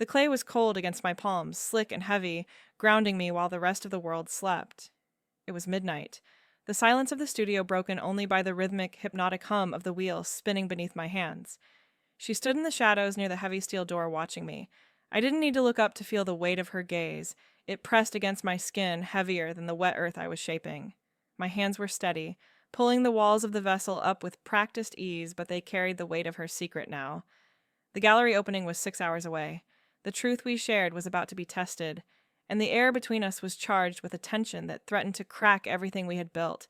The clay was cold against my palms, slick and heavy, grounding me while the rest of the world slept. It was midnight. The silence of the studio broken only by the rhythmic, hypnotic hum of the wheel spinning beneath my hands. She stood in the shadows near the heavy steel door watching me. I didn't need to look up to feel the weight of her gaze. It pressed against my skin, heavier than the wet earth I was shaping. My hands were steady, pulling the walls of the vessel up with practiced ease, but they carried the weight of her secret now. The gallery opening was 6 hours away. The truth we shared was about to be tested, and the air between us was charged with a tension that threatened to crack everything we had built.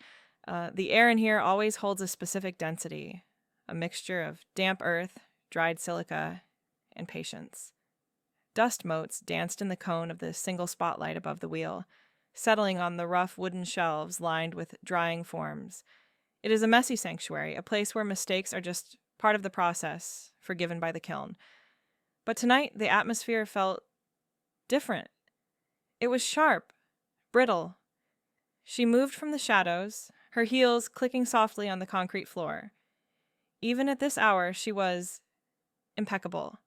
The air in here always holds a specific density, a mixture of damp earth, dried silica, and patience. Dust motes danced in the cone of the single spotlight above the wheel, settling on the rough wooden shelves lined with drying forms. It is a messy sanctuary, a place where mistakes are just part of the process, forgiven by the kiln. But tonight, the atmosphere felt different. It was sharp, brittle. She moved from the shadows, her heels clicking softly on the concrete floor. Even at this hour, she was impeccable.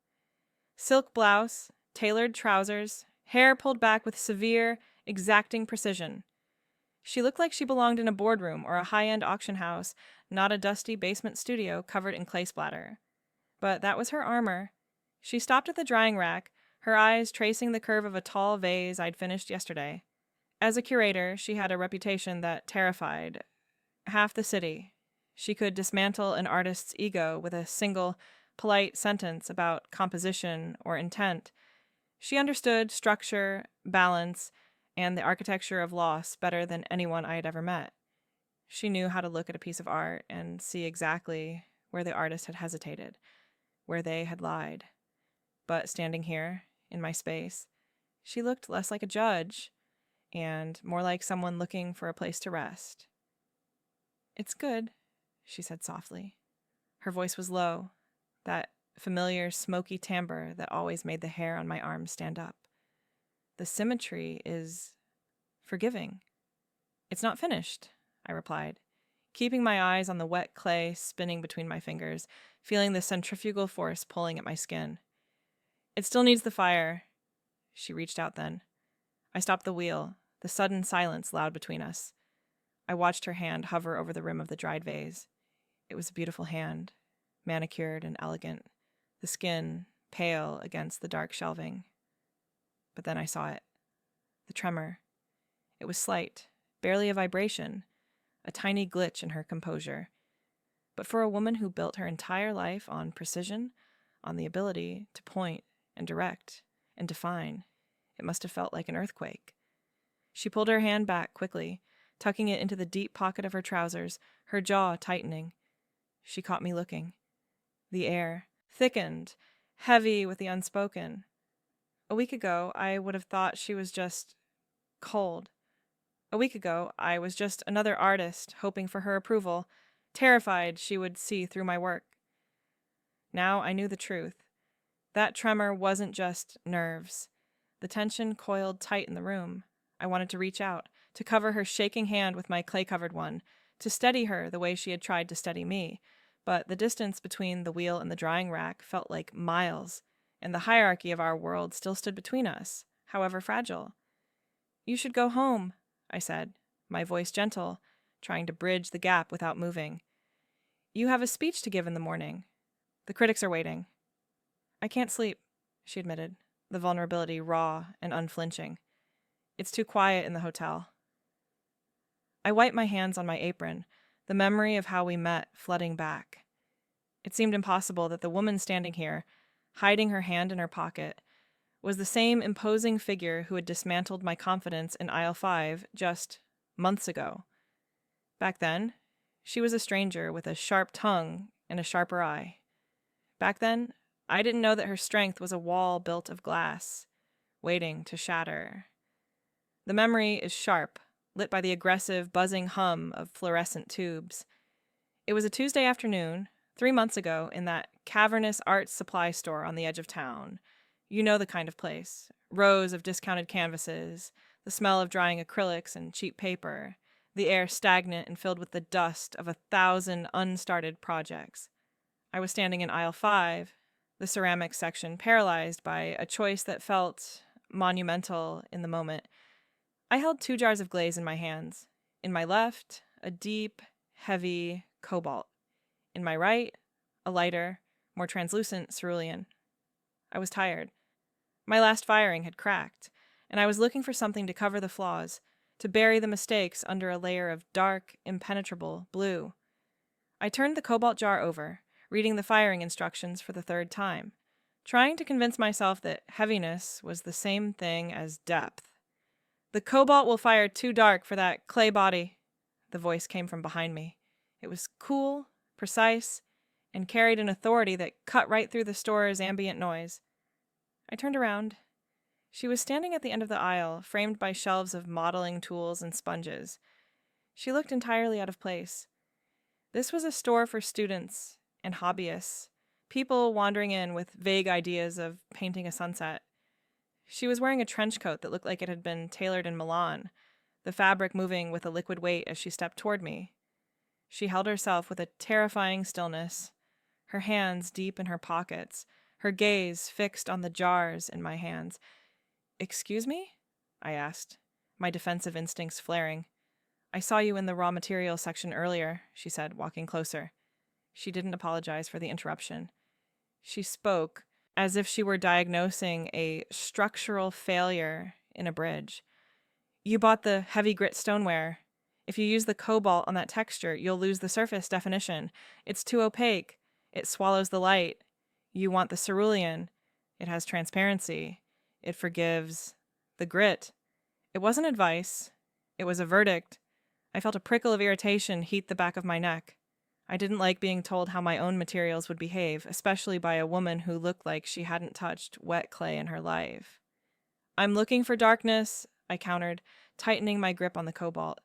Silk blouse, tailored trousers, hair pulled back with severe, exacting precision. She looked like she belonged in a boardroom or a high-end auction house, not a dusty basement studio covered in clay splatter. But that was her armor. She stopped at the drying rack, her eyes tracing the curve of a tall vase I'd finished yesterday. As a curator, she had a reputation that terrified half the city. She could dismantle an artist's ego with a single, polite sentence about composition or intent. She understood structure, balance, and the architecture of loss better than anyone I had ever met. She knew how to look at a piece of art and see exactly where the artist had hesitated, where they had lied. But standing here, in my space, she looked less like a judge and more like someone looking for a place to rest. "It's good," she said softly. Her voice was low, that familiar smoky timbre that always made the hair on my arms stand up. "The symmetry is forgiving." "It's not finished," I replied, keeping my eyes on the wet clay spinning between my fingers, feeling the centrifugal force pulling at my skin. "It still needs the fire." She reached out then. I stopped the wheel, the sudden silence loud between us. I watched her hand hover over the rim of the dried vase. It was a beautiful hand, manicured and elegant, the skin pale against the dark shelving. But then I saw it. The tremor. It was slight, barely a vibration, a tiny glitch in her composure. But for a woman who built her entire life on precision, on the ability to point and direct and define, it must have felt like an earthquake. She pulled her hand back quickly, tucking it into the deep pocket of her trousers, her jaw tightening. She caught me looking. The air, thickened, heavy with the unspoken. A week ago, I would have thought she was just cold. A week ago, I was just another artist hoping for her approval, terrified she would see through my work. Now I knew the truth. That tremor wasn't just nerves. The tension coiled tight in the room. I wanted to reach out, to cover her shaking hand with my clay-covered one, to steady her the way she had tried to steady me. But the distance between the wheel and the drying rack felt like miles, and the hierarchy of our world still stood between us, however fragile. "You should go home," I said, my voice gentle, trying to bridge the gap without moving. "You have a speech to give in the morning. The critics are waiting." "I can't sleep," she admitted, the vulnerability raw and unflinching. "It's too quiet in the hotel." I wiped my hands on my apron, the memory of how we met flooding back. It seemed impossible that the woman standing here, hiding her hand in her pocket, was the same imposing figure who had dismantled my confidence in aisle 5 just months ago. Back then, she was a stranger with a sharp tongue and a sharper eye. Back then, I didn't know that her strength was a wall built of glass, waiting to shatter. The memory is sharp, lit by the aggressive, buzzing hum of fluorescent tubes. It was a Tuesday afternoon, 3 months ago, in that cavernous art supply store on the edge of town. You know the kind of place. Rows of discounted canvases, the smell of drying acrylics and cheap paper, the air stagnant and filled with the dust of 1,000 unstarted projects. I was standing in aisle 5, the ceramics section paralyzed by a choice that felt monumental in the moment. I held 2 jars of glaze in my hands. In my left, a deep, heavy cobalt. In my right, a lighter, more translucent cerulean. I was tired. My last firing had cracked, and I was looking for something to cover the flaws, to bury the mistakes under a layer of dark, impenetrable blue. I turned the cobalt jar over, reading the firing instructions for the 3rd time, trying to convince myself that heaviness was the same thing as depth. "The cobalt will fire too dark for that clay body," the voice came from behind me. It was cool, precise, and carried an authority that cut right through the store's ambient noise. I turned around. She was standing at the end of the aisle, framed by shelves of modeling tools and sponges. She looked entirely out of place. This was a store for students and hobbyists, people wandering in with vague ideas of painting a sunset. She was wearing a trench coat that looked like it had been tailored in Milan, the fabric moving with a liquid weight as she stepped toward me. She held herself with a terrifying stillness, her hands deep in her pockets, her gaze fixed on the jars in my hands. "Excuse me?" I asked, my defensive instincts flaring. "I saw you in the raw materials section earlier," she said, walking closer. She didn't apologize for the interruption. She spoke as if she were diagnosing a structural failure in a bridge. "You bought the heavy grit stoneware. If you use the cobalt on that texture, you'll lose the surface definition. It's too opaque. It swallows the light. You want the cerulean. It has transparency. It forgives the grit." It wasn't advice. It was a verdict. I felt a prickle of irritation heat the back of my neck. I didn't like being told how my own materials would behave, especially by a woman who looked like she hadn't touched wet clay in her life. "I'm looking for darkness," I countered, tightening my grip on the cobalt.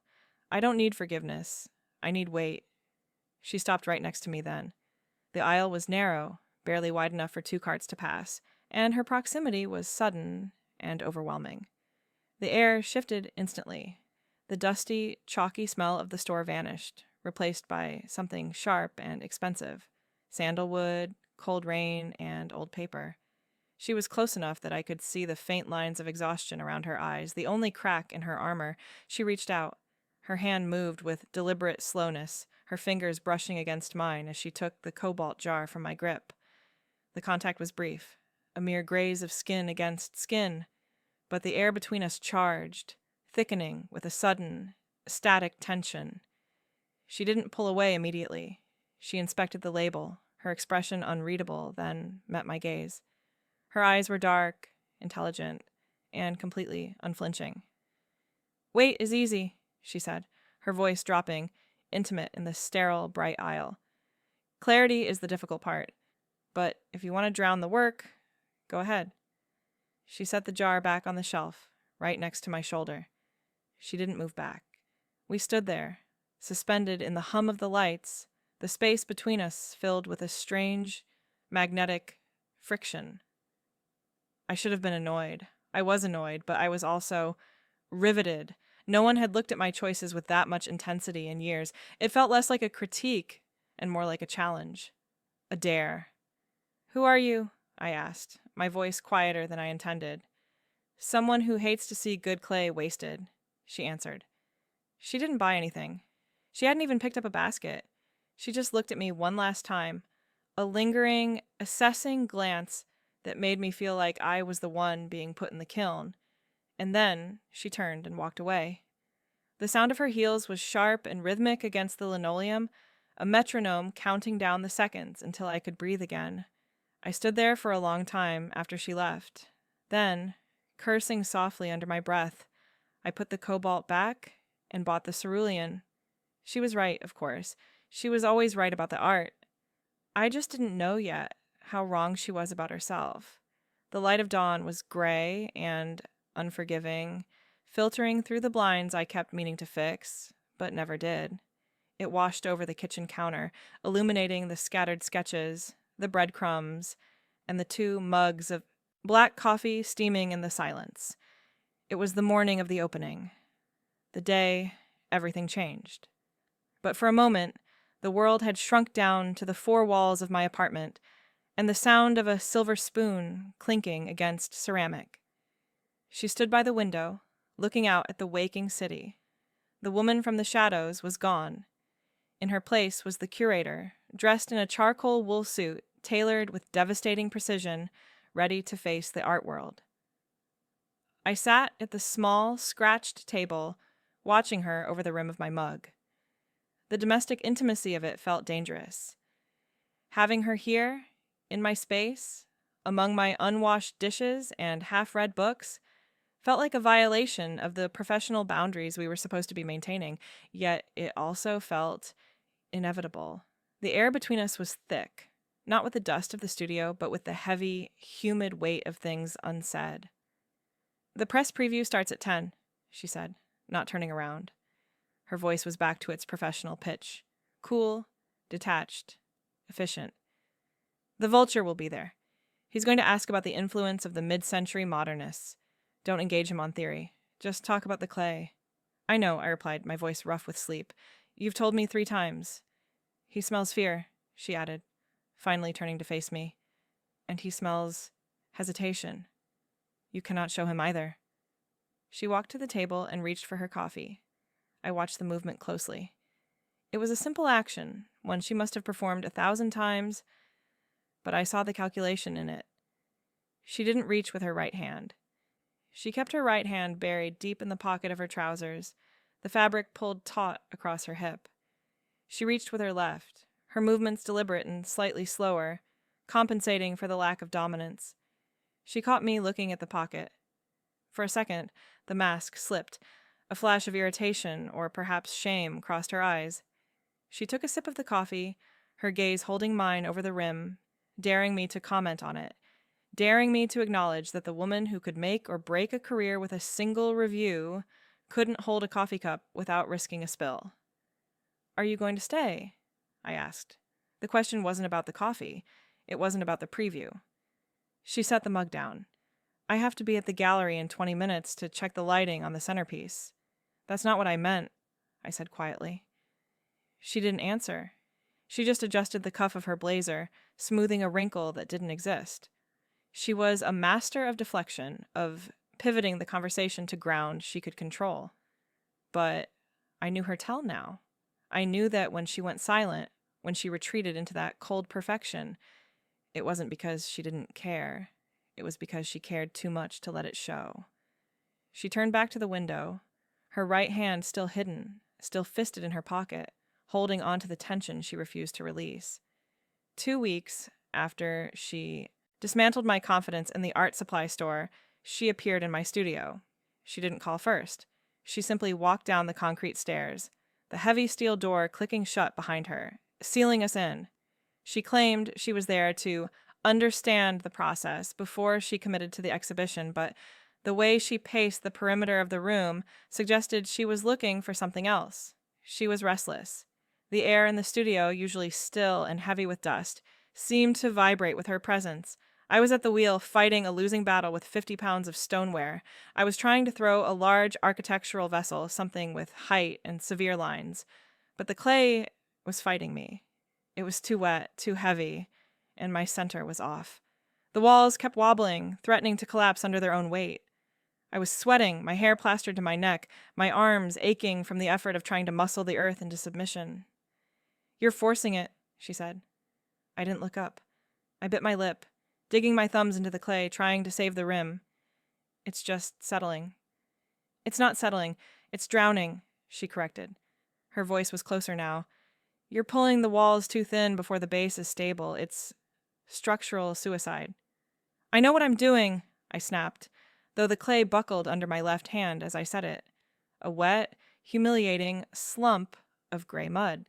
"I don't need forgiveness. I need weight." She stopped right next to me then. The aisle was narrow, barely wide enough for 2 carts to pass, and her proximity was sudden and overwhelming. The air shifted instantly. The dusty, chalky smell of the store vanished, replaced by something sharp and expensive: sandalwood, cold rain, and old paper. She was close enough that I could see the faint lines of exhaustion around her eyes, the only crack in her armor. She reached out. Her hand moved with deliberate slowness, her fingers brushing against mine as she took the cobalt jar from my grip. The contact was brief, a mere graze of skin against skin, but the air between us charged, thickening with a sudden, static tension. She didn't pull away immediately. She inspected the label, her expression unreadable, then met my gaze. Her eyes were dark, intelligent, and completely unflinching. "Wait is easy," she said, her voice dropping, intimate in the sterile, bright aisle. "Clarity is the difficult part. But if you want to drown the work, go ahead." She set the jar back on the shelf, right next to my shoulder. She didn't move back. We stood there, suspended in the hum of the lights, the space between us filled with a strange, magnetic friction. I should have been annoyed. I was annoyed, but I was also riveted. No one had looked at my choices with that much intensity in years. It felt less like a critique and more like a challenge, a dare. "Who are you?" I asked, my voice quieter than I intended. "Someone who hates to see good clay wasted," she answered. She didn't buy anything. She hadn't even picked up a basket. She just looked at me one last time, a lingering, assessing glance that made me feel like I was the one being put in the kiln. And then she turned and walked away. The sound of her heels was sharp and rhythmic against the linoleum, a metronome counting down the seconds until I could breathe again. I stood there for a long time after she left. Then, cursing softly under my breath, I put the cobalt back and bought the cerulean. She was right, of course. She was always right about the art. I just didn't know yet how wrong she was about herself. The light of dawn was gray and unforgiving, filtering through the blinds I kept meaning to fix, but never did. It washed over the kitchen counter, illuminating the scattered sketches, the breadcrumbs, and the 2 mugs of black coffee steaming in the silence. It was the morning of the opening. The day everything changed. But for a moment, the world had shrunk down to the 4 walls of my apartment, and the sound of a silver spoon clinking against ceramic. She stood by the window, looking out at the waking city. The woman from the shadows was gone. In her place was the curator, dressed in a charcoal wool suit, tailored with devastating precision, ready to face the art world. I sat at the small, scratched table, watching her over the rim of my mug. The domestic intimacy of it felt dangerous. Having her here, in my space, among my unwashed dishes and half-read books, felt like a violation of the professional boundaries we were supposed to be maintaining, yet it also felt inevitable. The air between us was thick, not with the dust of the studio, but with the heavy, humid weight of things unsaid. "The press preview starts at 10, she said, not turning around. Her voice was back to its professional pitch. Cool, detached, efficient. "The Vulture will be there. He's going to ask about the influence of the mid-century modernists. Don't engage him on theory. Just talk about the clay." "I know," I replied, my voice rough with sleep. "You've told me 3 times. He smells fear," she added, finally turning to face me. "And he smells hesitation. You cannot show him either." She walked to the table and reached for her coffee. I watched the movement closely. It was a simple action, one she must have performed 1,000 times, but I saw the calculation in it. She didn't reach with her right hand. She kept her right hand buried deep in the pocket of her trousers, the fabric pulled taut across her hip. She reached with her left, her movements deliberate and slightly slower, compensating for the lack of dominance. She caught me looking at the pocket. For a second, the mask slipped. A flash of irritation, or perhaps shame, crossed her eyes. She took a sip of the coffee, her gaze holding mine over the rim, daring me to comment on it, daring me to acknowledge that the woman who could make or break a career with a single review couldn't hold a coffee cup without risking a spill. "Are you going to stay?" I asked. The question wasn't about the coffee. It wasn't about the preview. She set the mug down. "I have to be at the gallery in 20 minutes to check the lighting on the centerpiece." "That's not what I meant," I said quietly. She didn't answer. She just adjusted the cuff of her blazer, smoothing a wrinkle that didn't exist. She was a master of deflection, of pivoting the conversation to ground she could control. But I knew her tell now. I knew that when she went silent, when she retreated into that cold perfection, it wasn't because she didn't care. It was because she cared too much to let it show. She turned back to the window, her right hand still hidden, still fisted in her pocket, holding on to the tension she refused to release. 2 weeks after she dismantled my confidence in the art supply store, she appeared in my studio. She didn't call first. She simply walked down the concrete stairs, the heavy steel door clicking shut behind her, sealing us in. She claimed she was there to understand the process before she committed to the exhibition, but the way she paced the perimeter of the room suggested she was looking for something else. She was restless. The air in the studio, usually still and heavy with dust, seemed to vibrate with her presence. I was at the wheel fighting a losing battle with 50 pounds of stoneware. I was trying to throw a large architectural vessel, something with height and severe lines. But the clay was fighting me. It was too wet, too heavy, and my center was off. The walls kept wobbling, threatening to collapse under their own weight. I was sweating, my hair plastered to my neck, my arms aching from the effort of trying to muscle the earth into submission. "You're forcing it," she said. I didn't look up. I bit my lip, digging my thumbs into the clay, trying to save the rim. "It's just settling." "It's not settling. It's drowning," she corrected. Her voice was closer now. "You're pulling the walls too thin before the base is stable. It's structural suicide." "I know what I'm doing," I snapped, though the clay buckled under my left hand as I said it. A wet, humiliating slump of gray mud.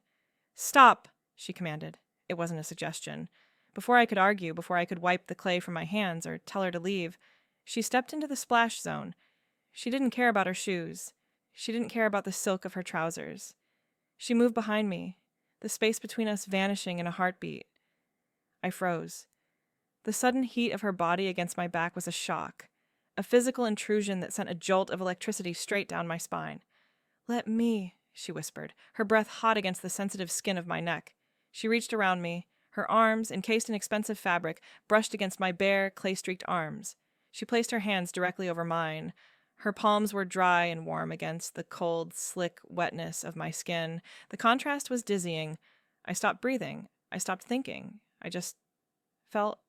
"Stop," she commanded. It wasn't a suggestion. Before I could argue, before I could wipe the clay from my hands or tell her to leave, she stepped into the splash zone. She didn't care about her shoes. She didn't care about the silk of her trousers. She moved behind me, the space between us vanishing in a heartbeat. I froze. The sudden heat of her body against my back was a shock, a physical intrusion that sent a jolt of electricity straight down my spine. "Let me," she whispered, her breath hot against the sensitive skin of my neck. She reached around me, Her arms, encased in expensive fabric, brushed against my bare, clay-streaked arms. She placed her hands directly over mine. Her palms were dry and warm against the cold, slick wetness of my skin. The contrast was dizzying. I stopped breathing. I stopped thinking. I just felt.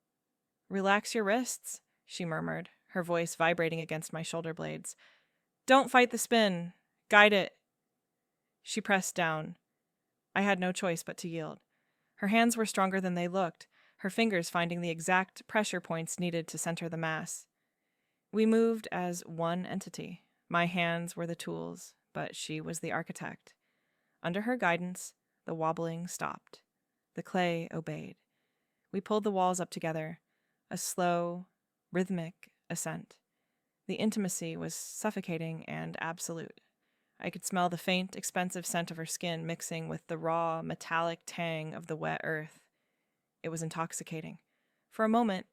"Relax your wrists," she murmured, her voice vibrating against my shoulder blades. "Don't fight the spin. Guide it." She pressed down. I had no choice but to yield. Her hands were stronger than they looked, her fingers finding the exact pressure points needed to center the mass. We moved as one entity. My hands were the tools, but she was the architect. Under her guidance, the wobbling stopped. The clay obeyed. We pulled the walls up together, a slow, rhythmic ascent. The intimacy was suffocating and absolute. I could smell the faint, expensive scent of her skin mixing with the raw, metallic tang of the wet earth. It was intoxicating. For a moment,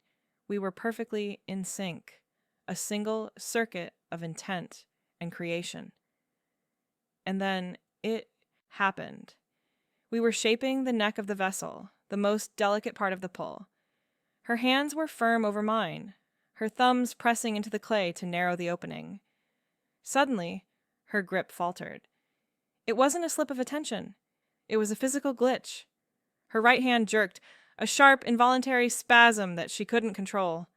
we were perfectly in sync, a single circuit of intent and creation. And then it happened. We were shaping the neck of the vessel, the most delicate part of the pull. Her hands were firm over mine, her thumbs pressing into the clay to narrow the opening. Suddenly, her grip faltered. It wasn't a slip of attention. It was a physical glitch. Her right hand jerked, a sharp, involuntary spasm that she couldn't control.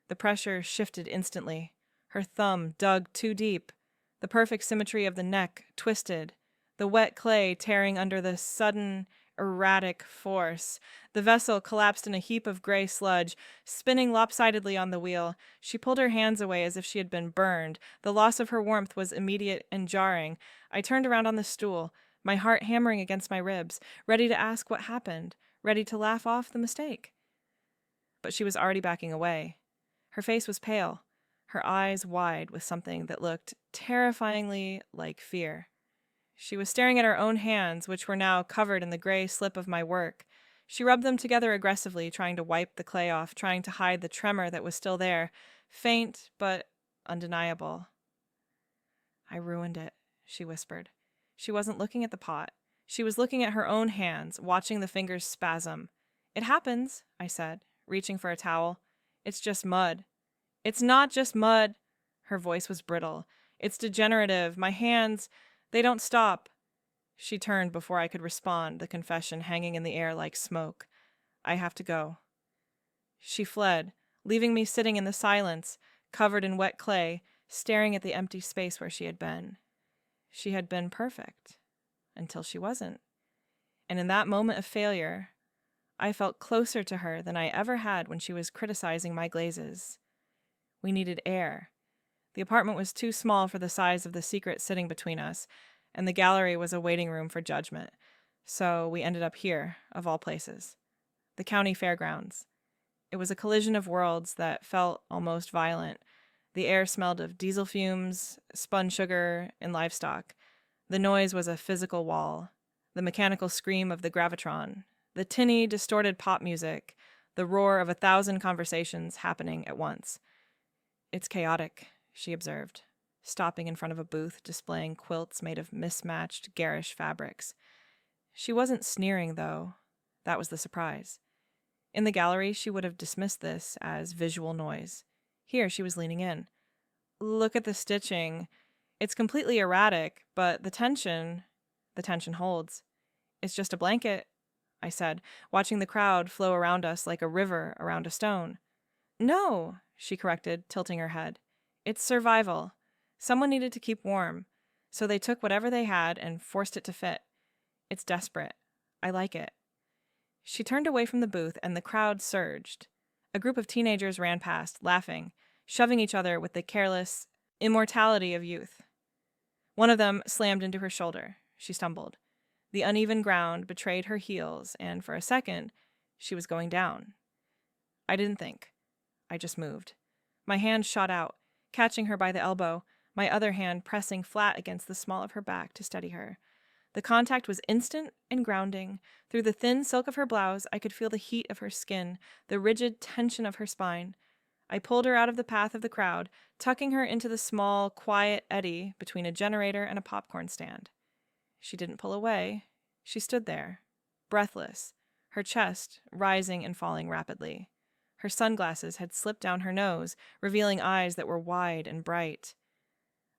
The pressure shifted instantly. Her thumb dug too deep. The perfect symmetry of the neck twisted, the wet clay tearing under the sudden, erratic force. The vessel collapsed in a heap of gray sludge, spinning lopsidedly on the wheel. She pulled her hands away as if she had been burned. The loss of her warmth was immediate and jarring. I turned around on the stool, my heart hammering against my ribs, ready to ask what happened, ready to laugh off the mistake. But she was already backing away. Her face was pale, her eyes wide with something that looked terrifyingly like fear. She was staring at her own hands, which were now covered in the gray slip of my work. She rubbed them together aggressively, trying to wipe the clay off, trying to hide the tremor that was still there, faint but undeniable. "I ruined it," she whispered. She wasn't looking at the pot. She was looking at her own hands, watching the fingers spasm. "It happens," I said, reaching for a towel. "It's just mud." "It's not just mud." Her voice was brittle. "It's degenerative. My hands, they don't stop." She turned before I could respond, the confession hanging in the air like smoke. "I have to go." She fled, leaving me sitting in the silence, covered in wet clay, staring at the empty space where she had been. She had been perfect, until she wasn't. And in that moment of failure, I felt closer to her than I ever had when she was criticizing my glazes. We needed air. The apartment was too small for the size of the secret sitting between us, and the gallery was a waiting room for judgment. So we ended up here, of all places. The county fairgrounds. It was a collision of worlds that felt almost violent. The air smelled of diesel fumes, spun sugar, and livestock. The noise was a physical wall. The mechanical scream of the gravitron. The tinny, distorted pop music. The roar of 1,000 conversations happening at once. "It's chaotic," she observed, stopping in front of a booth displaying quilts made of mismatched, garish fabrics. She wasn't sneering, though. That was the surprise. In the gallery, she would have dismissed this as visual noise. Here, she was leaning in. "Look at the stitching. It's completely erratic, but the tension holds. It's just a blanket," I said, watching the crowd flow around us like a river around a stone. "No," she corrected, tilting her head. "It's survival. Someone needed to keep warm, so they took whatever they had and forced it to fit. It's desperate. I like it." She turned away from the booth, and the crowd surged. A group of teenagers ran past, laughing, shoving each other with the careless immortality of youth. One of them slammed into her shoulder. She stumbled. The uneven ground betrayed her heels, and for a second, she was going down. I didn't think. I just moved. My hand shot out, catching her by the elbow, my other hand pressing flat against the small of her back to steady her. The contact was instant and grounding. Through the thin silk of her blouse, I could feel the heat of her skin, the rigid tension of her spine. I pulled her out of the path of the crowd, tucking her into the small, quiet eddy between a generator and a popcorn stand. She didn't pull away. She stood there, breathless, her chest rising and falling rapidly. Her sunglasses had slipped down her nose, revealing eyes that were wide and bright.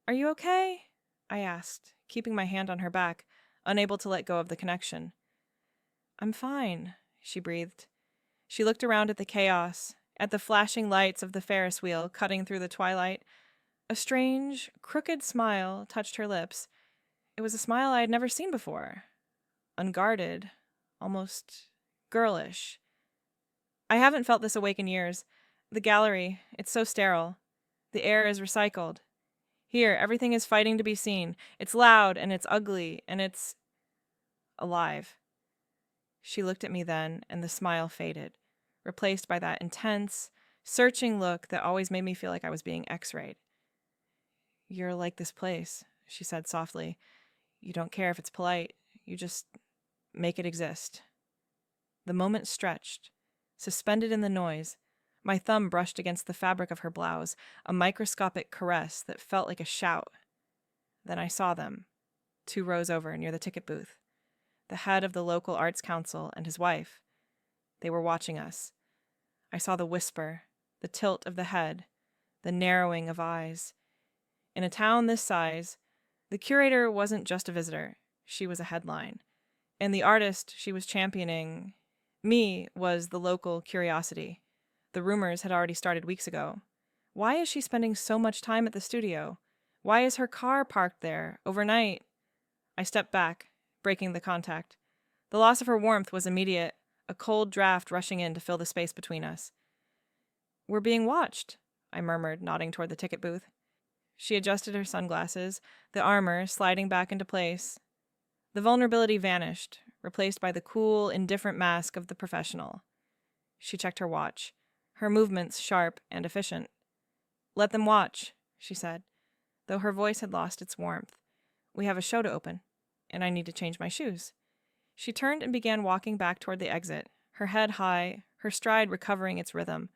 "Are you okay?" I asked, keeping my hand on her back, unable to let go of the connection. "I'm fine," she breathed. She looked around at the chaos, at the flashing lights of the Ferris wheel cutting through the twilight. A strange, crooked smile touched her lips. It was a smile I had never seen before. Unguarded, almost girlish. "I haven't felt this awake in years. The gallery, it's so sterile. The air is recycled. Here, everything is fighting to be seen. It's loud, and it's ugly, and it's alive." She looked at me then, and the smile faded, replaced by that intense, searching look that always made me feel like I was being x-rayed. "You're like this place," she said softly. "You don't care if it's polite. You just make it exist." The moment stretched, suspended in the noise. My thumb brushed against the fabric of her blouse, a microscopic caress that felt like a shout. Then I saw them, 2 rows over near the ticket booth. The head of the local arts council and his wife. They were watching us. I saw the whisper, the tilt of the head, the narrowing of eyes. In a town this size, the curator wasn't just a visitor. She was a headline. And the artist she was championing, me, was the local curiosity. The rumors had already started weeks ago. Why is she spending so much time at the studio? Why is her car parked there, overnight? I stepped back, breaking the contact. The loss of her warmth was immediate, a cold draft rushing in to fill the space between us. "We're being watched," I murmured, nodding toward the ticket booth. She adjusted her sunglasses, the armor sliding back into place. The vulnerability vanished, replaced by the cool, indifferent mask of the professional. She checked her watch, her movements sharp and efficient. "Let them watch," she said, though her voice had lost its warmth. "We have a show to open, and I need to change my shoes." She turned and began walking back toward the exit, her head high, her stride recovering its rhythm.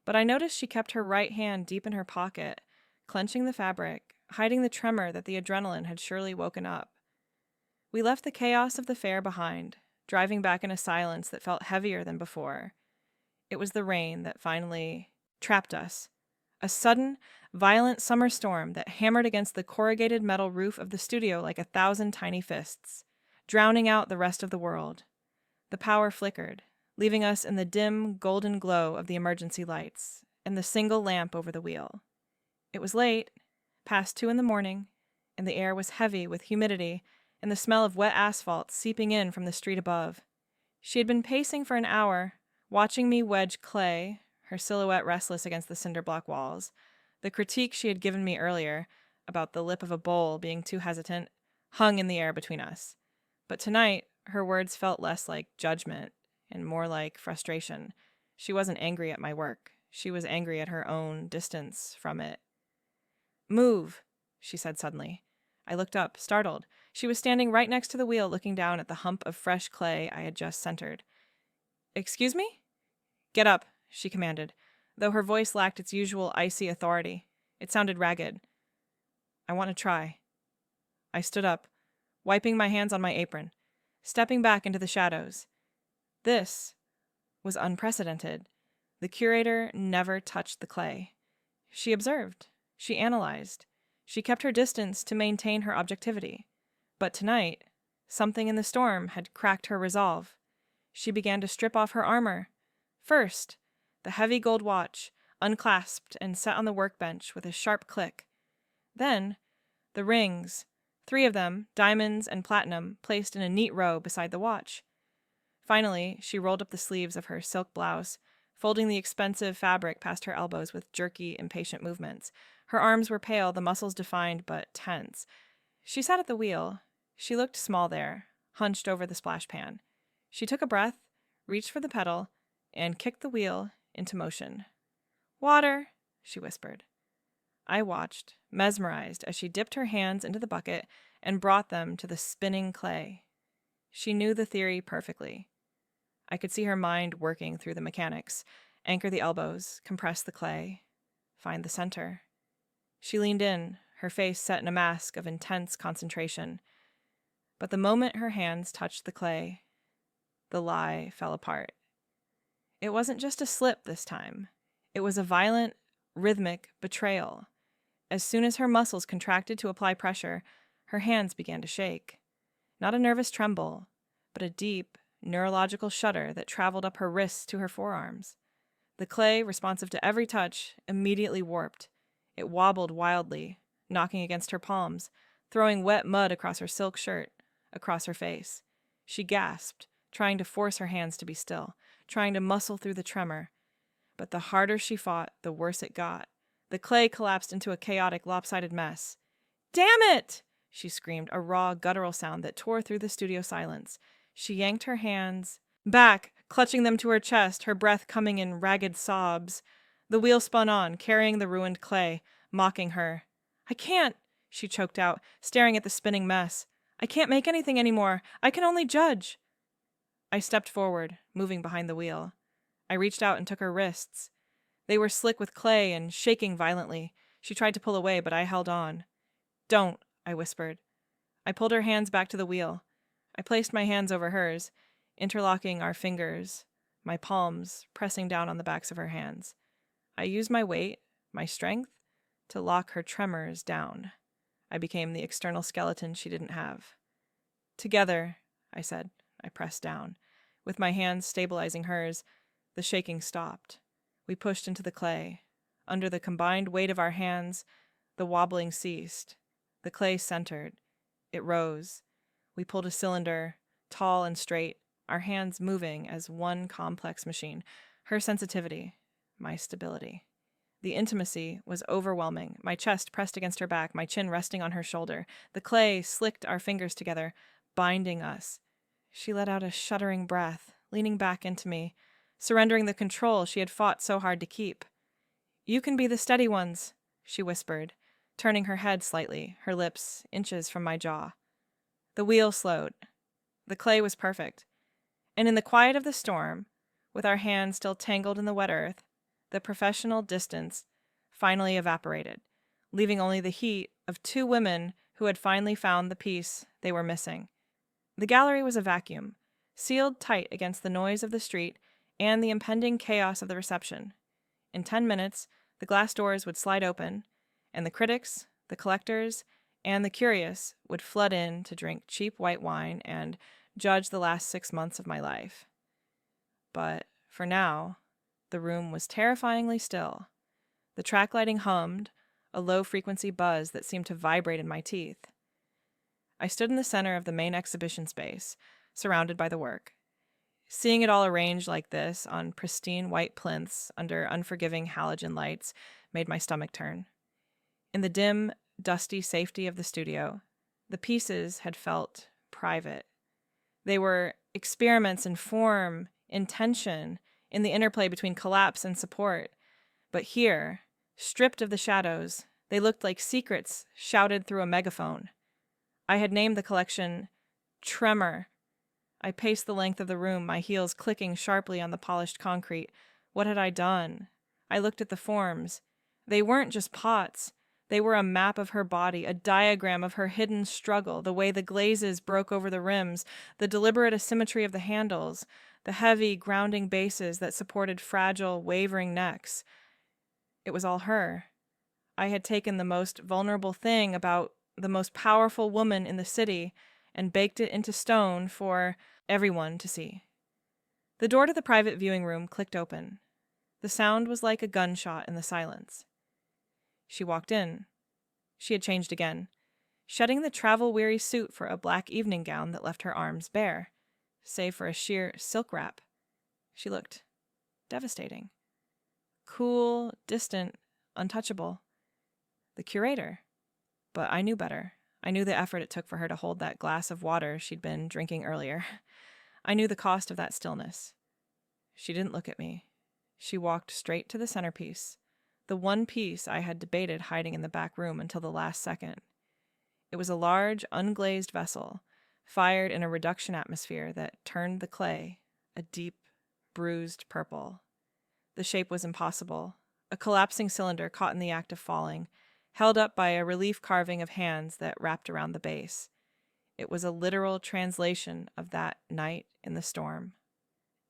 But I noticed she kept her right hand deep in her pocket, clenching the fabric, hiding the tremor that the adrenaline had surely woken up. We left the chaos of the fair behind, driving back in a silence that felt heavier than before. It was the rain that finally trapped us. A sudden, violent summer storm that hammered against the corrugated metal roof of the studio like 1,000 tiny fists, drowning out the rest of the world. The power flickered, leaving us in the dim, golden glow of the emergency lights and the single lamp over the wheel. It was late, past 2 in the morning, and the air was heavy with humidity and the smell of wet asphalt seeping in from the street above. She had been pacing for an hour, watching me wedge clay, her silhouette restless against the cinder block walls. The critique she had given me earlier, about the lip of a bowl being too hesitant, hung in the air between us. But tonight, her words felt less like judgment and more like frustration. She wasn't angry at my work. She was angry at her own distance from it. "Move," she said suddenly. I looked up, startled. She was standing right next to the wheel, looking down at the hump of fresh clay I had just centered. "Excuse me?" "Get up," she commanded, though her voice lacked its usual icy authority. It sounded ragged. "I want to try." I stood up, wiping my hands on my apron, stepping back into the shadows. This was unprecedented. The curator never touched the clay. She observed. She analyzed. She kept her distance to maintain her objectivity. But tonight, something in the storm had cracked her resolve. She began to strip off her armor. First, the heavy gold watch, unclasped and set on the workbench with a sharp click. Then, the rings, 3 of them, diamonds and platinum, placed in a neat row beside the watch. Finally, she rolled up the sleeves of her silk blouse, folding the expensive fabric past her elbows with jerky, impatient movements. Her arms were pale, the muscles defined but tense. She sat at the wheel. She looked small there, hunched over the splash pan. She took a breath, reached for the pedal, and kicked the wheel into motion. "Water," she whispered. I watched, mesmerized, as she dipped her hands into the bucket and brought them to the spinning clay. She knew the theory perfectly. I could see her mind working through the mechanics, anchor the elbows, compress the clay, find the center. She leaned in, her face set in a mask of intense concentration. But the moment her hands touched the clay, The lie fell apart. It wasn't just a slip this time. It was a violent, rhythmic betrayal. As soon as her muscles contracted to apply pressure, her hands began to shake. Not a nervous tremble, but a deep, neurological shudder that traveled up her wrists to her forearms. The clay, responsive to every touch, immediately warped. It wobbled wildly, knocking against her palms, throwing wet mud across her silk shirt, across her face. She gasped, trying to force her hands to be still, trying to muscle through the tremor. But the harder she fought, the worse it got. The clay collapsed into a chaotic, lopsided mess. "Damn it!" she screamed, a raw, guttural sound that tore through the studio silence. She yanked her hands back, clutching them to her chest, her breath coming in ragged sobs. The wheel spun on, carrying the ruined clay, mocking her. "I can't," she choked out, staring at the spinning mess. "I can't make anything anymore. I can only judge." I stepped forward, moving behind the wheel. I reached out and took her wrists. They were slick with clay and shaking violently. She tried to pull away, but I held on. "Don't," I whispered. I pulled her hands back to the wheel. I placed my hands over hers, interlocking our fingers, my palms pressing down on the backs of her hands. I used my weight, my strength, to lock her tremors down. I became the external skeleton she didn't have. "Together," I said. I pressed down. With my hands stabilizing hers, the shaking stopped. We pushed into the clay. Under the combined weight of our hands, the wobbling ceased. The clay centered. It rose. We pulled a cylinder, tall and straight, our hands moving as one complex machine. Her sensitivity, my stability. The intimacy was overwhelming, my chest pressed against her back, my chin resting on her shoulder. The clay slicked our fingers together, binding us. She let out a shuddering breath, leaning back into me, surrendering the control she had fought so hard to keep. "You can be the steady ones," she whispered, turning her head slightly, her lips inches from my jaw. The wheel slowed. The clay was perfect. And in the quiet of the storm, with our hands still tangled in the wet earth, the professional distance finally evaporated, leaving only the heat of two women who had finally found the piece they were missing. The gallery was a vacuum, sealed tight against the noise of the street and the impending chaos of the reception. In 10 minutes, the glass doors would slide open, and the critics, the collectors, and the curious would flood in to drink cheap white wine and judge the last 6 months of my life. But for now, the room was terrifyingly still. The track lighting hummed, a low-frequency buzz that seemed to vibrate in my teeth. I stood in the center of the main exhibition space, surrounded by the work. Seeing it all arranged like this on pristine white plinths under unforgiving halogen lights made my stomach turn. In the dim, dusty safety of the studio, the pieces had felt private. They were experiments in form, in tension, in the interplay between collapse and support. But here, stripped of the shadows, they looked like secrets shouted through a megaphone. I had named the collection Tremor. I paced the length of the room, my heels clicking sharply on the polished concrete. What had I done? I looked at the forms. They weren't just pots. They were a map of her body, a diagram of her hidden struggle, the way the glazes broke over the rims, the deliberate asymmetry of the handles, the heavy, grounding bases that supported fragile, wavering necks. It was all her. I had taken the most vulnerable thing about the most powerful woman in the city and baked it into stone for everyone to see. The door to the private viewing room clicked open. The sound was like a gunshot in the silence. She walked in. She had changed again, shedding the travel-weary suit for a black evening gown that left her arms bare, save for a sheer silk wrap. She looked devastating. Cool, distant, untouchable. The curator. But I knew better. I knew the effort it took for her to hold that glass of water she'd been drinking earlier. I knew the cost of that stillness. She didn't look at me. She walked straight to the centerpiece, the one piece I had debated hiding in the back room until the last second. It was a large, unglazed vessel, fired in a reduction atmosphere that turned the clay a deep, bruised purple. The shape was impossible, a collapsing cylinder caught in the act of falling, held up by a relief carving of hands that wrapped around the base. It was a literal translation of that night in the storm.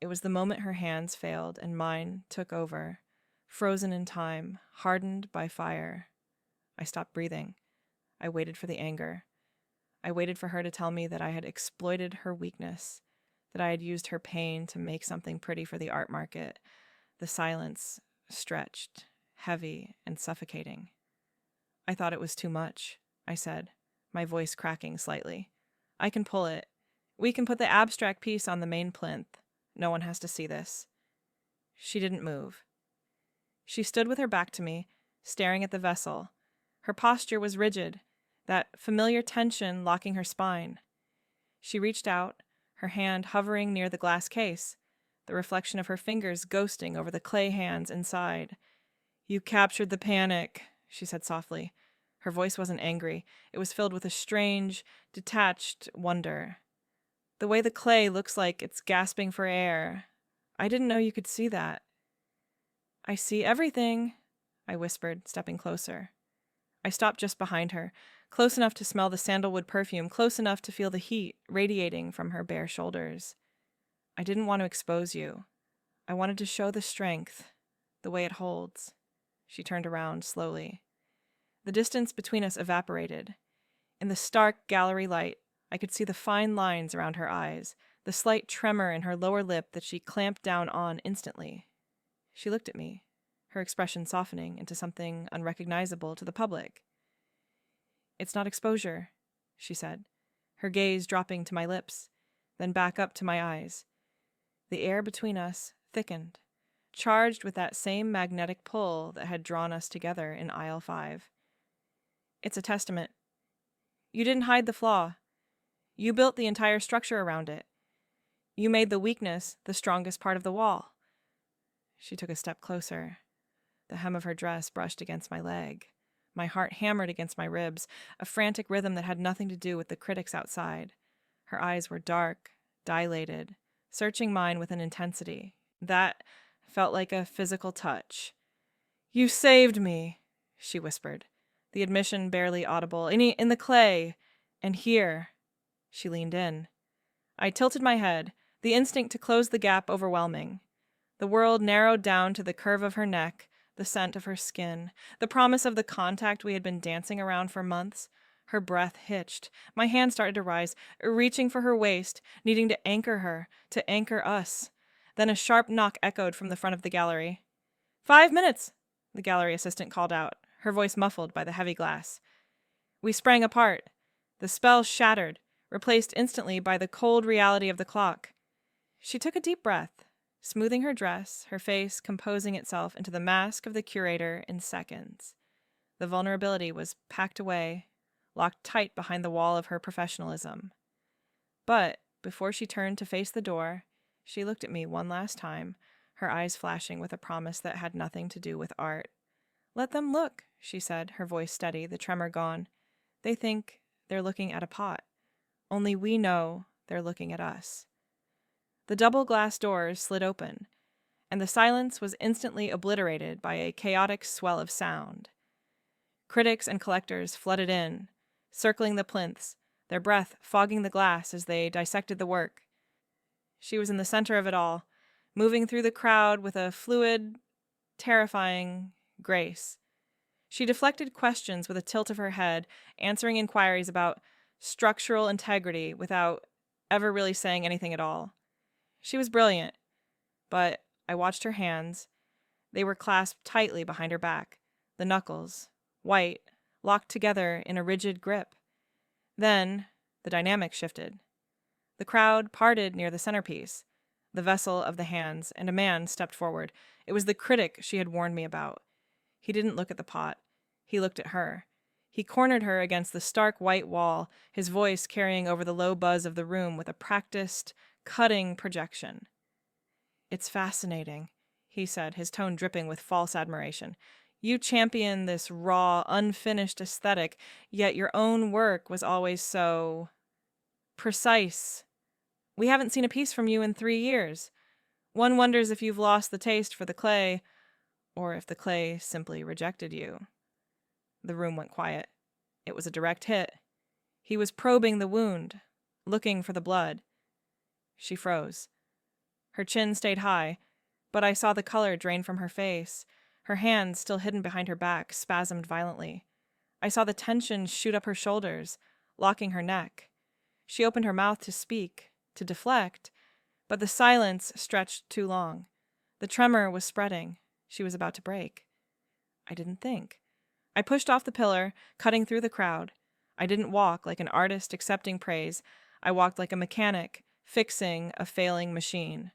It was the moment her hands failed and mine took over, frozen in time, hardened by fire. I stopped breathing. I waited for the anger. I waited for her to tell me that I had exploited her weakness, that I had used her pain to make something pretty for the art market. The silence stretched, heavy and suffocating. I thought it was too much, I said, my voice cracking slightly. I can pull it. We can put the abstract piece on the main plinth. No one has to see this. She didn't move. She stood with her back to me, staring at the vessel. Her posture was rigid, that familiar tension locking her spine. She reached out, her hand hovering near the glass case, the reflection of her fingers ghosting over the clay hands inside. "You captured the panic," she said softly. Her voice wasn't angry. It was filled with a strange, detached wonder. "The way the clay looks like it's gasping for air. I didn't know you could see that." "I see everything," I whispered, stepping closer. I stopped just behind her, close enough to smell the sandalwood perfume, close enough to feel the heat radiating from her bare shoulders. "I didn't want to expose you. I wanted to show the strength, the way it holds." She turned around slowly. The distance between us evaporated. In the stark gallery light, I could see the fine lines around her eyes, the slight tremor in her lower lip that she clamped down on instantly. She looked at me, her expression softening into something unrecognizable to the public. "It's not exposure," she said, her gaze dropping to my lips, then back up to my eyes. The air between us thickened, charged with that same magnetic pull that had drawn us together in aisle 5. "It's a testament. You didn't hide the flaw. You built the entire structure around it. You made the weakness the strongest part of the wall." She took a step closer. The hem of her dress brushed against my leg. My heart hammered against my ribs, a frantic rhythm that had nothing to do with the critics outside. Her eyes were dark, dilated, searching mine with an intensity that felt like a physical touch. "You saved me," she whispered, the admission barely audible. In the clay. And here." She leaned in. I tilted my head, the instinct to close the gap overwhelming. The world narrowed down to the curve of her neck, the scent of her skin, the promise of the contact we had been dancing around for months. Her breath hitched. My hand started to rise, reaching for her waist, needing to anchor her, to anchor us. Then a sharp knock echoed from the front of the gallery. "5 minutes," the gallery assistant called out, her voice muffled by the heavy glass. We sprang apart. The spell shattered, replaced instantly by the cold reality of the clock. She took a deep breath, smoothing her dress, her face composing itself into the mask of the curator in seconds. The vulnerability was packed away, locked tight behind the wall of her professionalism. But before she turned to face the door, she looked at me one last time, her eyes flashing with a promise that had nothing to do with art. "Let them look," she said, her voice steady, the tremor gone. "They think they're looking at a pot. Only we know they're looking at us." The double glass doors slid open, and the silence was instantly obliterated by a chaotic swell of sound. Critics and collectors flooded in, circling the plinths, their breath fogging the glass as they dissected the work. She was in the center of it all, moving through the crowd with a fluid, terrifying grace. She deflected questions with a tilt of her head, answering inquiries about structural integrity without ever really saying anything at all. She was brilliant, but I watched her hands. They were clasped tightly behind her back, the knuckles, white, locked together in a rigid grip. Then the dynamic shifted. The crowd parted near the centerpiece, the vessel of the hands, and a man stepped forward. It was the critic she had warned me about. He didn't look at the pot. He looked at her. He cornered her against the stark white wall, his voice carrying over the low buzz of the room with a practiced, cutting projection. "It's fascinating," he said, his tone dripping with false admiration. "You champion this raw, unfinished aesthetic, yet your own work was always so precise. We haven't seen a piece from you in 3 years. One wonders if you've lost the taste for the clay, or if the clay simply rejected you." The room went quiet. It was a direct hit. He was probing the wound, looking for the blood. She froze. Her chin stayed high, but I saw the color drain from her face. Her hands, still hidden behind her back, spasmed violently. I saw the tension shoot up her shoulders, locking her neck. She opened her mouth to speak, to deflect, but the silence stretched too long. The tremor was spreading. She was about to break. I didn't think. I pushed off the pillar, cutting through the crowd. I didn't walk like an artist accepting praise. I walked like a mechanic, fixing a failing machine.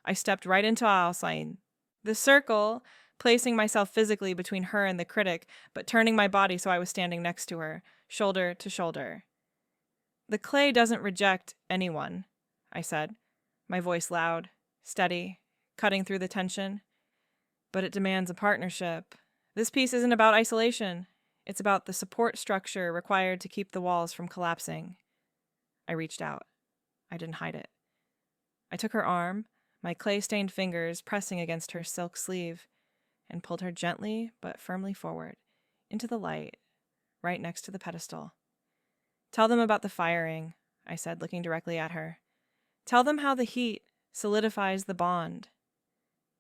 I stepped right into aisle sign. The circle, placing myself physically between her and the critic, but turning my body so I was standing next to her, shoulder to shoulder. The clay doesn't reject anyone, I said, my voice loud, steady, cutting through the tension. But it demands a partnership. This piece isn't about isolation. It's about the support structure required to keep the walls from collapsing. I reached out. I didn't hide it. I took her arm, my clay-stained fingers pressing against her silk sleeve, and pulled her gently but firmly forward, into the light, right next to the pedestal. Tell them about the firing, I said, looking directly at her. Tell them how the heat solidifies the bond.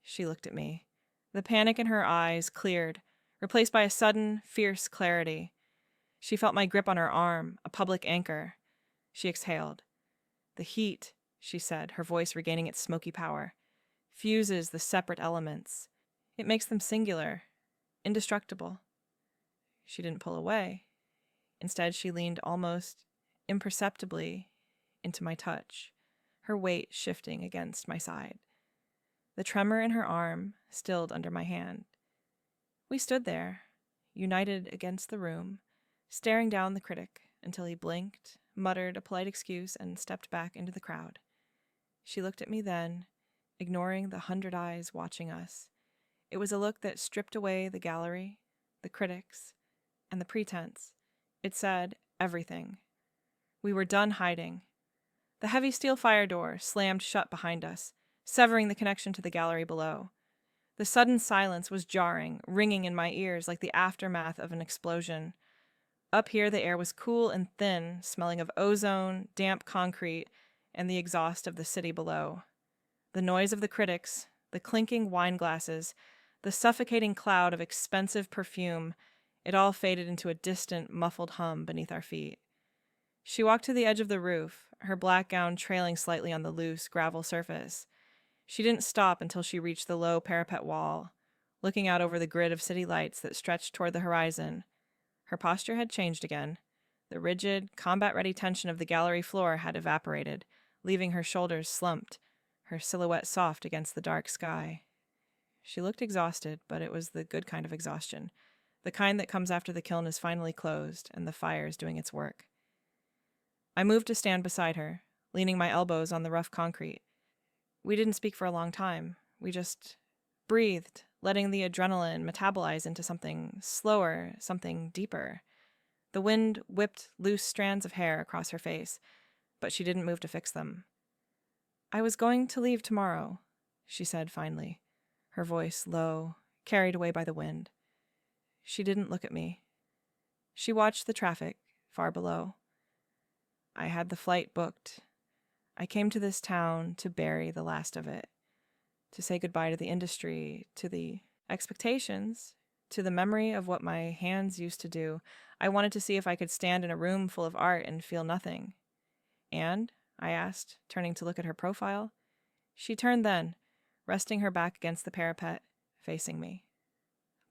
She looked at me. The panic in her eyes cleared, replaced by a sudden, fierce clarity. She felt my grip on her arm, a public anchor. She exhaled. The heat, she said, her voice regaining its smoky power, fuses the separate elements. It makes them singular, indestructible. She didn't pull away. Instead, she leaned almost imperceptibly into my touch, her weight shifting against my side. The tremor in her arm stilled under my hand. We stood there, united against the room, staring down the critic until he blinked, muttered a polite excuse, and stepped back into the crowd. She looked at me then, ignoring the 100 eyes watching us. It was a look that stripped away the gallery, the critics, and the pretense. It said everything. We were done hiding. The heavy steel fire door slammed shut behind us, severing the connection to the gallery below. The sudden silence was jarring, ringing in my ears like the aftermath of an explosion. Up here, the air was cool and thin, smelling of ozone, damp concrete, and the exhaust of the city below. The noise of the critics, the clinking wine glasses, the suffocating cloud of expensive perfume, it all faded into a distant, muffled hum beneath our feet. She walked to the edge of the roof, her black gown trailing slightly on the loose gravel surface. She didn't stop until she reached the low parapet wall, looking out over the grid of city lights that stretched toward the horizon. Her posture had changed again. The rigid, combat-ready tension of the gallery floor had evaporated, leaving her shoulders slumped, her silhouette soft against the dark sky. She looked exhausted, but it was the good kind of exhaustion, the kind that comes after the kiln is finally closed and the fire is doing its work. I moved to stand beside her, leaning my elbows on the rough concrete. We didn't speak for a long time. We just breathed, letting the adrenaline metabolize into something slower, something deeper. The wind whipped loose strands of hair across her face, but she didn't move to fix them. I was going to leave tomorrow, she said finally, her voice low, carried away by the wind. She didn't look at me. She watched the traffic far below. I had the flight booked. I came to this town to bury the last of it, to say goodbye to the industry, to the expectations, to the memory of what my hands used to do. I wanted to see if I could stand in a room full of art and feel nothing. And, I asked, turning to look at her profile. She turned then, resting her back against the parapet, facing me.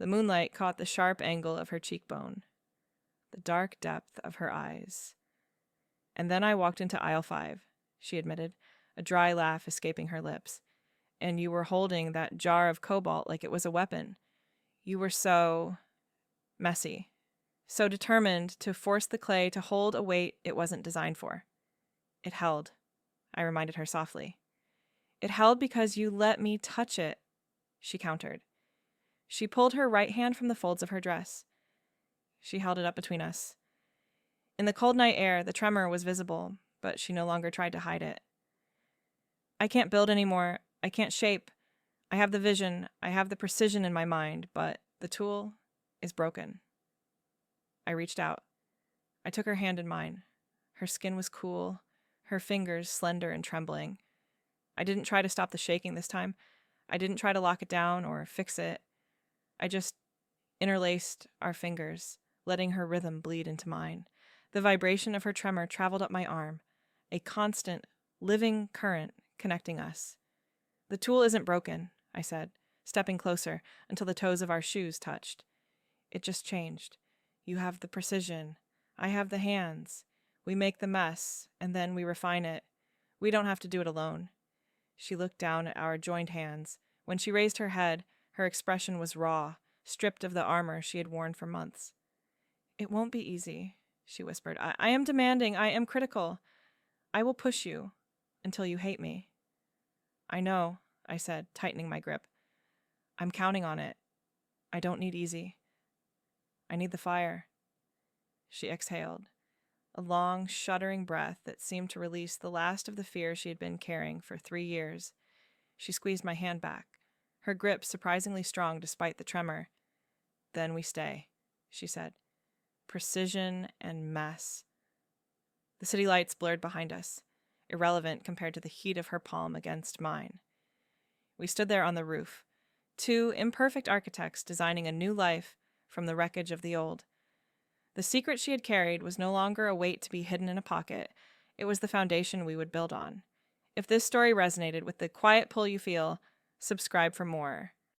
The moonlight caught the sharp angle of her cheekbone, the dark depth of her eyes. And then I walked into aisle 5, she admitted, a dry laugh escaping her lips. And you were holding that jar of cobalt like it was a weapon. You were so messy, so determined to force the clay to hold a weight it wasn't designed for. It held, I reminded her softly. It held because you let me touch it, she countered. She pulled her right hand from the folds of her dress. She held it up between us. In the cold night air, the tremor was visible, but she no longer tried to hide it. I can't build anymore. I can't shape. I have the vision. I have the precision in my mind, but the tool is broken. I reached out. I took her hand in mine. Her skin was cool, her fingers slender and trembling. I didn't try to stop the shaking this time. I didn't try to lock it down or fix it. I just interlaced our fingers, letting her rhythm bleed into mine. The vibration of her tremor traveled up my arm, a constant, living current connecting us. The tool isn't broken, I said, stepping closer until the toes of our shoes touched. It just changed. You have the precision. I have the hands. We make the mess, and then we refine it. We don't have to do it alone. She looked down at our joined hands. When she raised her head, her expression was raw, stripped of the armor she had worn for months. It won't be easy, she whispered. I am demanding. I am critical. I will push you until you hate me. I know, I said, tightening my grip. I'm counting on it. I don't need easy. I need the fire. She exhaled, a long, shuddering breath that seemed to release the last of the fear she had been carrying for 3 years. She squeezed my hand back, her grip surprisingly strong despite the tremor. Then we stay, she said. Precision and mess. The city lights blurred behind us, irrelevant compared to the heat of her palm against mine. We stood there on the roof, two imperfect architects designing a new life from the wreckage of the old. The secret she had carried was no longer a weight to be hidden in a pocket. It was the foundation we would build on. If this story resonated with the quiet pull you feel, subscribe for more.